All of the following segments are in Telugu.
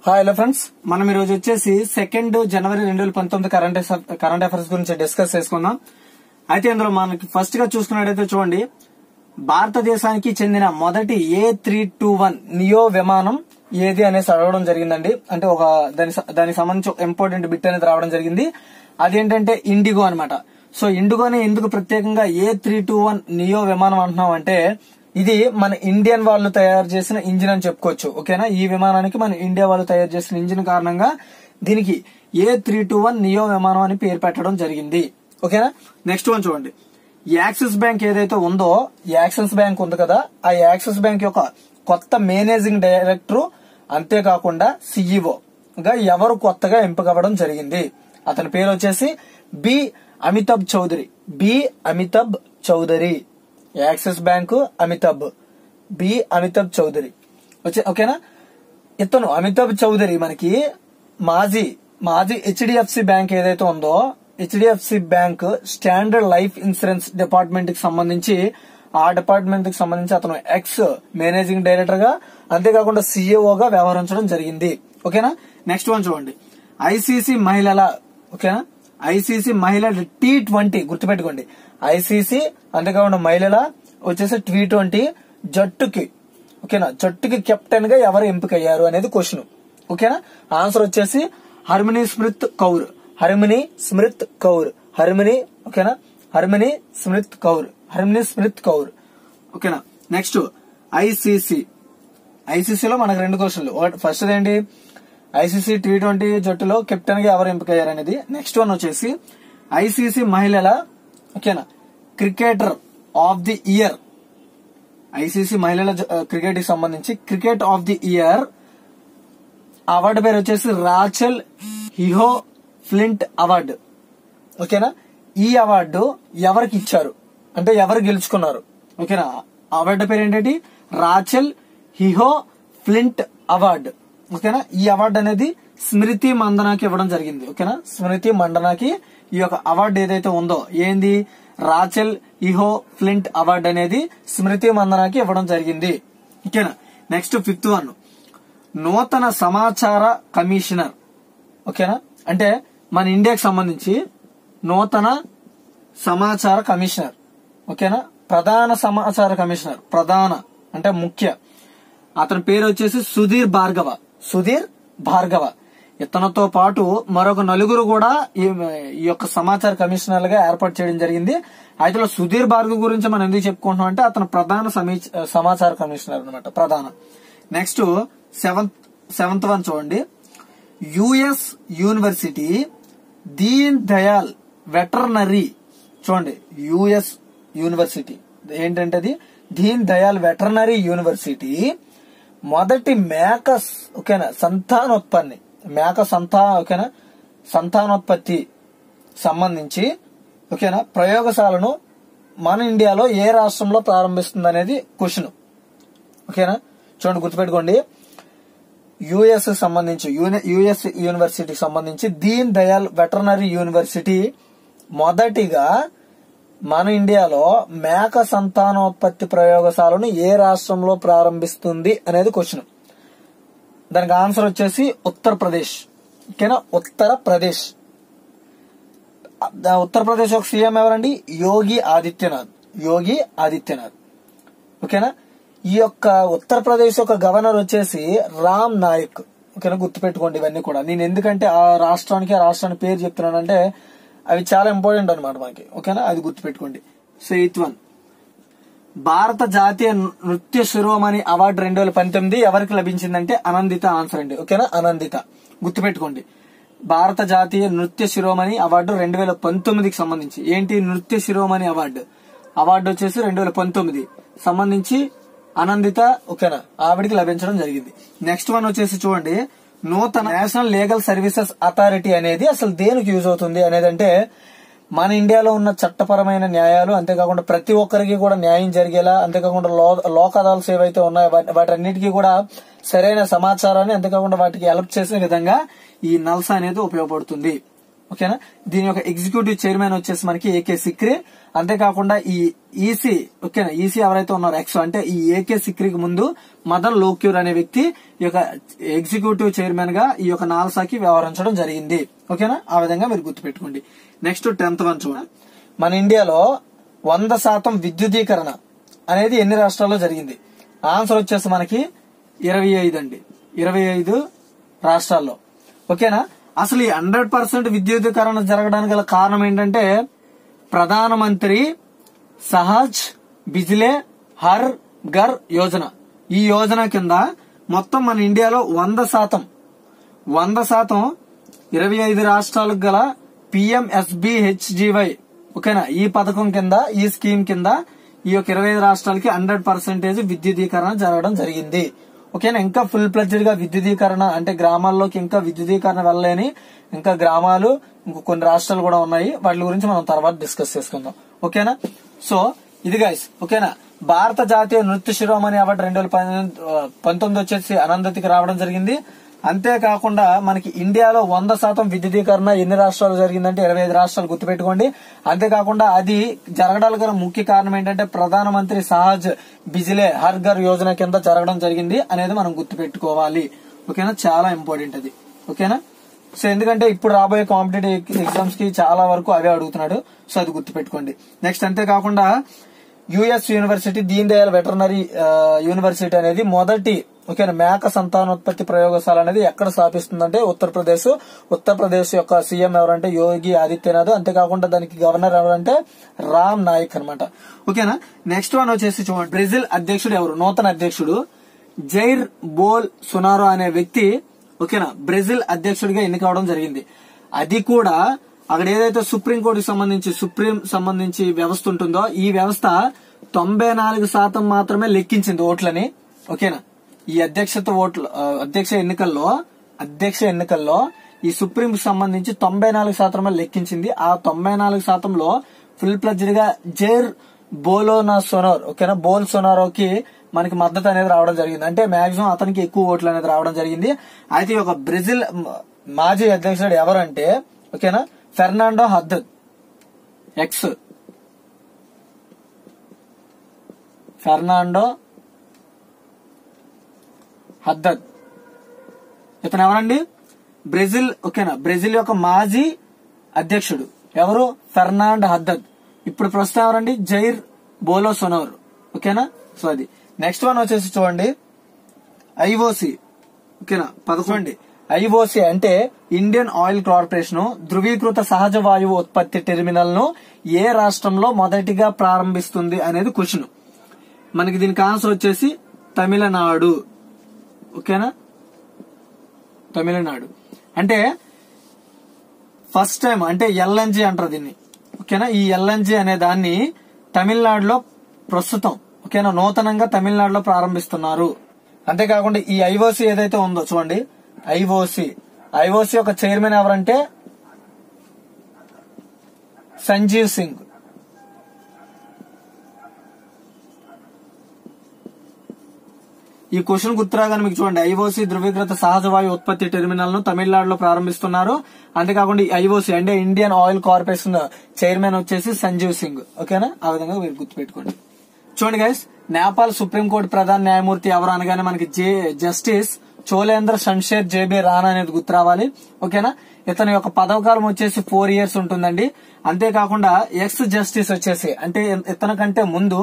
హాయ్ హలో ఫ్రెండ్స్, మనం ఈ రోజు వచ్చేసి 2 జనవరి 2019 కరెంట్ అఫైర్స్ గురించి డిస్కస్ చేసుకుందాం. అయితే ఇందులో మనకి ఫస్ట్ గా చూసుకున్నట్టయితే చూడండి, భారతదేశానికి చెందిన మొదటి A321 నియో విమానం ఏది అనేసి అడగడం జరిగిందండి. అంటే ఒక దానికి సంబంధించి ఇంపార్టెంట్ బిట్ అనేది రావడం జరిగింది. అదేంటంటే ఇండిగో అన్నమాట. సో ఇండిగోని ఎందుకు ప్రత్యేకంగా A321 నియో విమానం అంటున్నాం అంటే, ఇది మన ఇండియన్ వాళ్ళు తయారు చేసిన ఇంజిన్ అని చెప్పుకోవచ్చు. ఓకేనా, ఈ విమానానికి మన ఇండియా వాళ్ళు తయారు చేసిన ఇంజిన్ కారణంగా దీనికి A321 నియో విమానం అని పేరు పెట్టడం జరిగింది. ఓకేనా, నెక్స్ట్ వన్ చూడండి. యాక్సిస్ బ్యాంక్ ఏదైతే ఉందో, యాక్సిస్ బ్యాంక్ ఉంది కదా, ఆ యాక్సిస్ బ్యాంక్ యొక్క కొత్త మేనేజింగ్ డైరెక్టర్ అంతేకాకుండా CEO గా ఎవరు కొత్తగా ఎంపిక అవ్వడం జరిగింది. అతని పేరు వచ్చేసి B Amitabh Chaudhary. Axis Bank B Amitabh Chaudhary. ఓకేనా, ఇతను అమితాబ్ చౌదరి మనకి మాజీ HDFC బ్యాంక్ ఏదైతే ఉందో, HDFC bank standard life insurance department కి సంబంధించి అతను ఎక్స్ మేనేజింగ్ డైరెక్టర్ గా అంతేకాకుండా CEO గా వ్యవహరించడం జరిగింది. ఓకేనా, నెక్స్ట్ వన్ చూడండి. ఐసీసీ మహిళల T20 గుర్తుపెట్టుకోండి. ఐసీసీ అంతేకాకుండా మహిళల వచ్చేసి T20 జట్టుకి కెప్టెన్ గా ఎవరు ఎంపికయ్యారు అనేది క్వశ్చన్. ఓకేనా, ఆన్సర్ వచ్చేసి హర్మనీ స్మిత్ కౌర్. ఓకేనా, నెక్స్ట్ ఐసీసీలో మనకు 2 క్వశ్చన్లు. ఫస్ట్ ఏంటి, ఐసీసీ T20 జట్టులో కెప్టెన్ గా ఎవరు ఎంపికయ్యారు అనేది. నెక్స్ట్ వన్ వచ్చేసి ఐసీసీ మహిళల cricketer of the year, ICC మహిళల క్రికెట్ కి సంబంధించి cricket of the year award పేరు వచ్చేసి రాచెల్ హిహో ఫ్లింట్ అవార్డు. ఓకేనా, ఈ అవార్డు ఎవరికి ఇచ్చారు అంటే ఎవరు గెలుచుకున్నారు. ఓకేనా, అవార్డు పేరు ఏంటంటే రాచెల్ హిహో ఫ్లింట్ అవార్డు. ఓకేనా, ఈ అవార్డు అనేది స్మృతి మందనాకి ఇవ్వడం జరిగింది. ఓకేనా, స్మృతి మందనాకి ఈ యొక్క అవార్డు ఏదైతే ఉందో, ఏంది రాచెల్ ఇహో ఫ్లింట్ అవార్డు అనేది స్మృతి మందనాకి ఇవ్వడం జరిగింది. ఓకేనా, నెక్స్ట్ 5th వన్, నూతన సమాచార కమిషనర్. ఓకేనా, అంటే మన ఇండియాకి సంబంధించి నూతన సమాచార కమిషనర్. ఓకేనా, ప్రధాన సమాచార కమిషనర్, ప్రధాన అంటే ముఖ్య, అతని పేరు వచ్చేసి సుధీర్ భార్గవ. ఇతనితో పాటు మరొక 4 కూడా ఈ యొక్క సమాచార కమిషనర్ గా ఏర్పాటు చేయడం జరిగింది. అయితే సుధీర్ భార్గవ్ గురించి మనం ఎందుకు చెప్పుకుంటున్నాం అంటే అతను ప్రధాన సమాచార కమిషనర్ అన్నమాట, ప్రధాన. నెక్స్ట్ 7th వన్ చూడండి. US university Deen Dayal veterinary, చూడండి యుఎస్ యూనివర్సిటీ ఏంటంటే అది దీన్ దయాల్ వెటర్నరీ యూనివర్సిటీ మొదటి మేక సంతానోత్పత్తి సంబంధించి ప్రయోగశాలను మన ఇండియాలో ఏ రాష్ట్రంలో ప్రారంభిస్తుంది అనేది క్వశ్చన్. ఓకేనా, చూడండి గుర్తుపెట్టుకోండి. యుఎస్ యూనివర్సిటీకి సంబంధించి దీన్ దయాల్ వెటర్నరీ యూనివర్సిటీ మొదటిగా మన ఇండియాలో మేక సంతానోత్పత్తి ప్రయోగశాలను ఏ రాష్ట్రంలో ప్రారంభిస్తుంది అనేది క్వశ్చన్. దానికి ఆన్సర్ వచ్చేసి ఉత్తరప్రదేశ్. ఓకేనా, ఉత్తరప్రదేశ్ ఒక సీఎం ఎవరండి, యోగి ఆదిత్యనాథ్. ఓకేనా, ఈ యొక్క ఉత్తరప్రదేశ్ యొక్క గవర్నర్ వచ్చేసి రామ్ నాయక్. ఓకేనా, గుర్తుపెట్టుకోండి ఇవన్నీ కూడా. నేను ఎందుకంటే ఆ రాష్ట్రానికి పేరు చెప్తున్నానంటే అవి చాలా ఇంపార్టెంట్ అనమాట మనకి. ఓకేనా, అది గుర్తుపెట్టుకోండి. సో 8th వన్, భారత జాతీయ నృత్య శిరోమణి అవార్డు 2019 ఎవరికి లభించిందంటే అనందిత ఆన్సర్ అండి. ఓకేనా, అనందిత గుర్తుపెట్టుకోండి. భారత జాతీయ నృత్య శిరోమణి అవార్డు 2019కి సంబంధించి ఏంటి, నృత్య శిరోమణి అవార్డు వచ్చేసి 2019 సంబంధించి అనందిత. ఓకేనా, ఆవిడికి లభించడం జరిగింది. నెక్స్ట్ వన్ వచ్చేసి చూడండి, నూతన నేషనల్ లీగల్ సర్వీసెస్ అథారిటీ అనేది అసలు దేనికి యూజ్ అవుతుంది అనేది అంటే, మన ఇండియాలో ఉన్న చట్టపరమైన న్యాయాలు అంతేకాకుండా ప్రతి ఒక్కరికి కూడా న్యాయం జరిగేలా, అంతేకాకుండా లోక్ అదాలత్స్ ఏవైతే ఉన్నాయో వాటన్నిటికీ కూడా సరైన సమాచారాన్ని అంతేకాకుండా వాటికి హెల్ప్ చేసే విధంగా ఈ నల్సా అనేది ఉపయోగపడుతుంది. ఓకేనా. దీని యొక్క ఎగ్జిక్యూటివ్ చైర్మన్ వచ్చేసి మనకి ఏకే సిక్రీ. అంతేకాకుండా ఈ ఈసీ, ఓకేనా, ఈసీ ఎవరైతే ఉన్నారో ఎక్స్ అంటే ఈ ఏకే సిక్రీకి ముందు మదన్ లోక్యూర్ అనే వ్యక్తి ఈ యొక్క ఎగ్జిక్యూటివ్ చైర్మన్ గా ఈ యొక్క నాల్సాకి వ్యవహరించడం జరిగింది. ఓకేనా, ఆ విధంగా మీరు గుర్తుపెట్టుకోండి. నెక్స్ట్ 10th వన్ చూడండి. మన ఇండియాలో 100% విద్యుదీకరణ అనేది ఎన్ని రాష్ట్రాల్లో జరిగింది? ఆన్సర్ వచ్చేసి మనకి 25 అండి. 25 రాష్ట్రాల్లో. ఓకేనా. అసలు ఈ 100% విద్యుదీకరణ జరగడానికి గల కారణం ఏంటంటే ప్రధానమంత్రి సహజ్ బిజ్లీ హర్ ఘర్ యోజన. ఈ యోజన కింద మొత్తం మన ఇండియాలో 100% 25 రాష్ట్రాలకు గల PMSBHGY, ఓకేనా, ఈ పథకం కింద, ఈ స్కీమ్ కింద ఈ యొక్క 25 రాష్ట్రాలకి 100% విద్యుదీకరణ జరగడం జరిగింది. ఓకేనా. ఇంకా ఫుల్ ప్లెడ్జ్డ్ గా విద్యుదీకరణ అంటే గ్రామాల్లోకి ఇంకా విద్యుదీకరణ వెళ్ళలేని ఇంకా గ్రామాలు ఇంకో కొన్ని రాష్ట్రాలు కూడా ఉన్నాయి. వాటి గురించి మనం తర్వాత డిస్కస్ చేసుకుందాం. ఓకేనా. సో ఇది గైస్, ఓకేనా. భారత జాతీయ నృత్య శిరోమణి అవార్డు 2019 వచ్చేసి అనంతతికి రావడం జరిగింది. అంతేకాకుండా మనకి ఇండియాలో 100% విద్యుదీకరణ ఎన్ని రాష్ట్రాలు జరిగిందంటే 25 రాష్ట్రాలు, గుర్తుపెట్టుకోండి. అంతేకాకుండా అది జరగడానికి గల ముఖ్య కారణం ఏంటంటే ప్రధానమంత్రి సహజ్ బిజ్లీ హర్ ఘర్ యోజన కింద జరగడం జరిగింది అనేది మనం గుర్తుపెట్టుకోవాలి. ఓకేనా, చాలా ఇంపార్టెంట్ అది. ఓకేనా. సో ఎందుకంటే ఇప్పుడు రాబోయే కాంపిటేటివ్ ఎగ్జామ్స్ కి చాలా వరకు అవే అడుగుతున్నాడు. సో అది గుర్తుపెట్టుకోండి. నెక్స్ట్ అంతేకాకుండా US university Deen Dayal veterinary university అనేది మొదటి, ఓకేనా, మేక సంతానోత్పత్తి ప్రయోగశాల అనేది ఎక్కడ స్థాపిస్తుందంటే ఉత్తరప్రదేశ్ యొక్క సీఎం ఎవరంటే యోగి ఆదిత్యనాథ్. అంతేకాకుండా దానికి గవర్నర్ ఎవరంటే రామ్ నాయక్ అనమాట. ఓకేనా. నెక్స్ట్ వన్ వచ్చేసి చూడండి. బ్రెజిల్ అధ్యక్షుడు ఎవరు? నూతన అధ్యక్షుడు జైర్ బోల్ సొనారో అనే వ్యక్తి, ఓకేనా, బ్రెజిల్ అధ్యక్షుడిగా ఎన్నికవడం జరిగింది. అది కూడా అక్కడ ఏదైతే సుప్రీంకోర్టుకి సంబంధించి వ్యవస్థ ఉంటుందో ఈ వ్యవస్థ 94% మాత్రమే లెక్కించింది ఓట్లని. ఓకేనా. ఈ అధ్యక్ష ఎన్నికల్లో ఈ సుప్రీం కి సంబంధించి 94% లెక్కించింది. ఆ 94%లో ఫుల్ ప్లెడ్జ్డ్ గా జైర్ బోల్సొనారో, ఓకేనా, బోల్సొనారోకి మనకి మద్దతు అనేది రావడం జరిగింది. అంటే మాక్సిమం అతనికి ఎక్కువ ఓట్లు అనేది రావడం జరిగింది. అయితే ఒక బ్రెజిల్ మాజీ అధ్యక్షుడు ఎవరంటే, ఓకేనా, ఫెర్నాండో హద్దద్ ఎక్స్ ఫెర్నాండో హద్దద్. ఇతను ఎవరండి? బ్రెజిల్, ఓకేనా, బ్రెజిల్ యొక్క మాజీ అధ్యక్షుడు ఎవరు? ఫెర్నాండో హద్దద్. ఇప్పుడు ప్రస్తుతం ఎవరండి? జైర్ బోల్సొనారో. ఓకేనా. సో అది. నెక్స్ట్ వన్ వచ్చేసి చూడండి, ఐఓసి. ఓకేనా. 11 ఐఓసి అంటే ఇండియన్ ఆయిల్ కార్పొరేషన్ ధృవీకృత సహజ వాయువు ఉత్పత్తి టెర్మినల్ ను ఏ రాష్ట్రంలో మొదటిగా ప్రారంభిస్తుంది అనేది క్వశ్చన్. మనకి దీనికి ఆన్సర్ వచ్చేసి తమిళనాడు. ఓకేనా, తమిళనాడు. అంటే ఫస్ట్ టైం అంటే ఎల్ఎన్జి అంటారు దీన్ని. ఓకేనా. ఈ ఎల్ఎన్జి అనే దాన్ని తమిళనాడులో ప్రస్తుతం, ఓకేనా, నూతనంగా తమిళనాడులో ప్రారంభిస్తున్నారు. అంతేకాకుండా ఈ ఐఓసి ఏదైతే ఉందో చూడండి, ఐఓసి యొక్క చైర్మన్ ఎవరంటే సంజీవ్ సింగ్. ఈ క్వశ్చన్ గుర్తురాగానే మీకు చూడండి, ఐఓసి ధృవీకృత సహజ వాయు ఉత్పత్తి టెర్మినల్ ను తమిళనాడులో ప్రారంభిస్తున్నారు. అంతేకాకుండా ఈ ఐఓసి అంటే ఇండియన్ ఆయిల్ కార్పొరేషన్ చైర్మన్ వచ్చేసి సంజీవ్ సింగ్. ఓకేనా, ఆ విధంగా మీరు గుర్తుపెట్టుకోండి. చూడండి గైస్, నేపాల్ సుప్రీంకోర్టు ప్రధాన న్యాయమూర్తి ఎవరు అనగానే మనకి జస్టిస్ చోలేంద్ర షంషేర్ జేబీ రాణా అనేది గుర్తు రావాలి. ఓకేనా. ఇతని యొక్క పదవకాలం వచ్చేసి 4 years ఉంటుందండి. అంతేకాకుండా ఎక్స్ జస్టిస్ వచ్చేసి అంటే ఇతని కంటే ముందు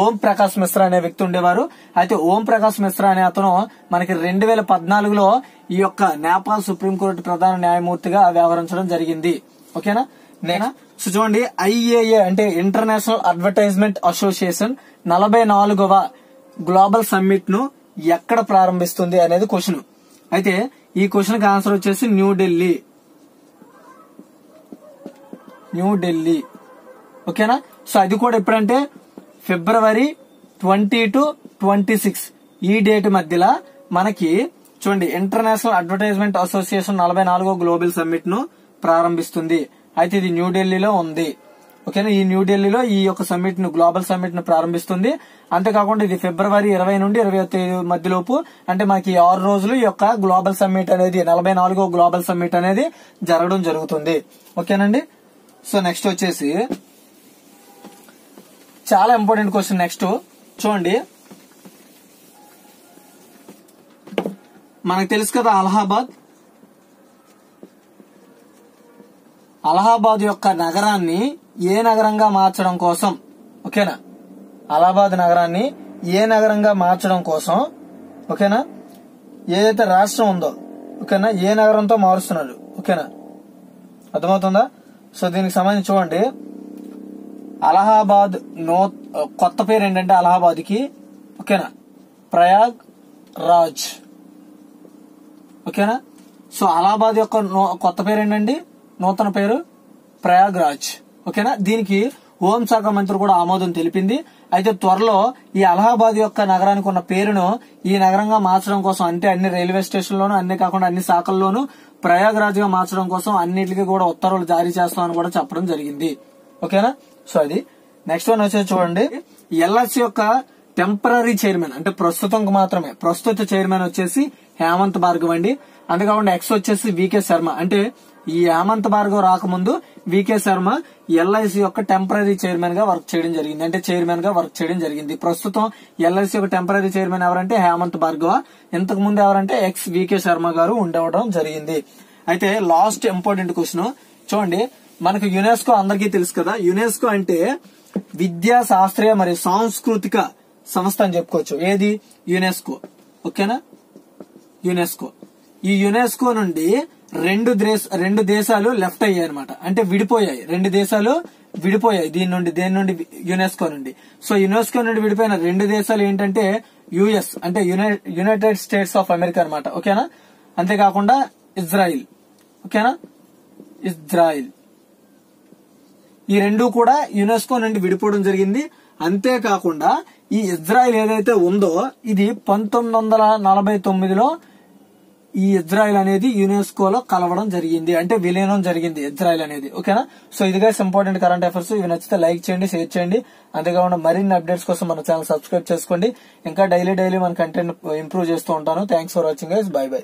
ఓం ప్రకాష్ మిశ్రా అనే వ్యక్తి ఉండేవారు. అయితే ఓం ప్రకాష్ మిశ్రా అనే అతను మనకి 2014లో ఈ యొక్క నేపాల్ సుప్రీంకోర్టు ప్రధాన న్యాయమూర్తిగా వ్యవహరించడం జరిగింది. ఓకేనా. సో చూడండి, ఐఏఏ అంటే ఇంటర్నేషనల్ అడ్వర్టైజ్మెంట్ అసోసియేషన్ 44వ గ్లోబల్ సమ్మిట్ ను ఎక్కడ ప్రారంభిస్తుంది అనేది క్వశ్చన్. అయితే ఈ క్వశ్చన్ కి ఆన్సర్ వచ్చేసి న్యూఢిల్లీ. ఓకేనా. సో అది కూడా ఎప్పుడంటే February 20 to 26 ఈ డేట్ మధ్యలో మనకి చూడండి ఇంటర్నేషనల్ అడ్వర్టైజ్మెంట్ అసోసియేషన్ 44వ గ్లోబల్ సమ్మిట్ ను ప్రారంభిస్తుంది. అయితే ఇది న్యూఢిల్లీలో ఉంది. ఓకేనా. ఈ న్యూఢిల్లీలో ఈ యొక్క సమ్మిట్ ను, గ్లోబల్ సమ్మిట్ ను ప్రారంభిస్తుంది. అంతేకాకుండా ఇది ఫిబ్రవరి 20 నుండి 21 మధ్యలోపు, అంటే మనకి 6 రోజులు ఈ యొక్క గ్లోబల్ సమ్మిట్ అనేది 44వ గ్లోబల్ సమ్మిట్ అనేది జరగడం జరుగుతుంది. ఓకేనండి. సో నెక్స్ట్ వచ్చేసి చాలా ఇంపార్టెంట్ క్వశ్చన్. నెక్స్ట్ చూడండి, మనకు తెలుసు కదా అలహాబాద్ యొక్క నగరాన్ని ఏ నగరంగా మార్చడం కోసం, ఓకేనా, అలహాబాద్ నగరాన్ని ఏ నగరంగా మార్చడం కోసం, ఓకేనా, ఏదైతే రాష్ట్రం ఉందో, ఓకేనా, ఏ నగరంతో మారుస్తున్నాడు, ఓకేనా, అర్థమవుతుందా. సో దీనికి సంబంధించి చూడండి, అలహాబాద్ కొత్త పేరు ఏంటంటే అలహాబాద్ కి, ఓకేనా, ప్రయాగ్ రాజ్, ఓకేనా. సో అలహాబాద్ యొక్క కొత్త పేరు ఏంటండి, నూతన పేరు ప్రయాగ్ రాజ్, ఓకేనా. దీనికి హోంశాఖ మంత్రి కూడా ఆమోదం తెలిపింది. అయితే త్వరలో ఈ అలహాబాద్ యొక్క నగరానికి ఉన్న పేరును ఈ నగరంగా మార్చడం కోసం, అంటే అన్ని రైల్వే స్టేషన్లోను, అన్ని కాకుండా అన్ని శాఖల్లోనూ ప్రయాగ్ రాజ్ గా మార్చడం కోసం అన్నిటికీ కూడా ఉత్తర్వులు జారీ చేస్తామని కూడా చెప్పడం జరిగింది. ఓకేనా. సో అది నెక్స్ట్ వన్ వచ్చేసి చూడండి, ఎల్ఐసి యొక్క టెంపరీ చైర్మన్, అంటే ప్రస్తుతం మాత్రమే ప్రస్తుత చైర్మన్ వచ్చేసి హేమంత్ భార్గవ్ అండి. అంతేకాకుండా ఎక్స్ వచ్చేసి వికే శర్మ, అంటే ఈ హేమంత్ భార్గవ్ రాకముందు వికే శర్మ ఎల్ఐసి యొక్క టెంపరీ చైర్మన్ గా వర్క్ చేయడం జరిగింది, అంటే చైర్మన్ గా వర్క్ చేయడం జరిగింది. ప్రస్తుతం ఎల్ఐసి యొక్క టెంపరీ చైర్మన్ ఎవరంటే హేమంత్ భార్గవ్, ఇంతకు ముందు ఎవరంటే ఎక్స్ వికే శర్మ గారు ఉండవడం జరిగింది. అయితే లాస్ట్ ఇంపార్టెంట్ క్వశ్చన్ చూడండి, మనకు యునెస్కో అందరికీ తెలుసు కదా. యునెస్కో అంటే విద్యా, శాస్త్రీయ మరియు సాంస్కృతిక సంస్థ అని చెప్పుకోవచ్చు. ఏది? యునెస్కో, ఓకేనా. యునెస్కో, ఈ యునెస్కో నుండి రెండు దేశాలు లెఫ్ట్ అయ్యాయి అనమాట, అంటే విడిపోయాయి. 2 దేశాలు విడిపోయాయి దేని నుండి యునెస్కో నుండి. సో యునెస్కో నుండి విడిపోయిన 2 దేశాలు ఏంటంటే యుఎస్, అంటే యునైటెడ్ స్టేట్స్ ఆఫ్ అమెరికా అనమాట, ఓకేనా. అంతేకాకుండా ఇజ్రాయిల్, ఓకేనా, ఇజ్రాయిల్. ఈ 2 కూడా యునెస్కో నుండి విడిపోవడం జరిగింది. అంతేకాకుండా ఈ ఇజ్రాయిల్ ఏదైతే ఉందో ఇది 1949లో ఈ ఇజ్రాయిల్ అనేది యునెస్కోలో కలవడం జరిగింది, అంటే విలీనం జరిగింది ఇజ్రాయిల్ అనేది, ఓకేనా. సో ఇదిగా ఇంపార్టెంట్ కరెంట్ అఫైర్స్. ఇవి నచ్చితే లైక్ చేయండి, షేర్ చేయండి. అంతేకాకుండా మరిన్ని అప్డేట్స్ కోసం మన ఛానల్ సబ్స్క్రైబ్ చేసుకోండి. ఇంకా డైలీ మన కంటెంట్ ఇంప్రూవ్ చేస్తూ ఉంటాను. Thanks for watching guys. By by.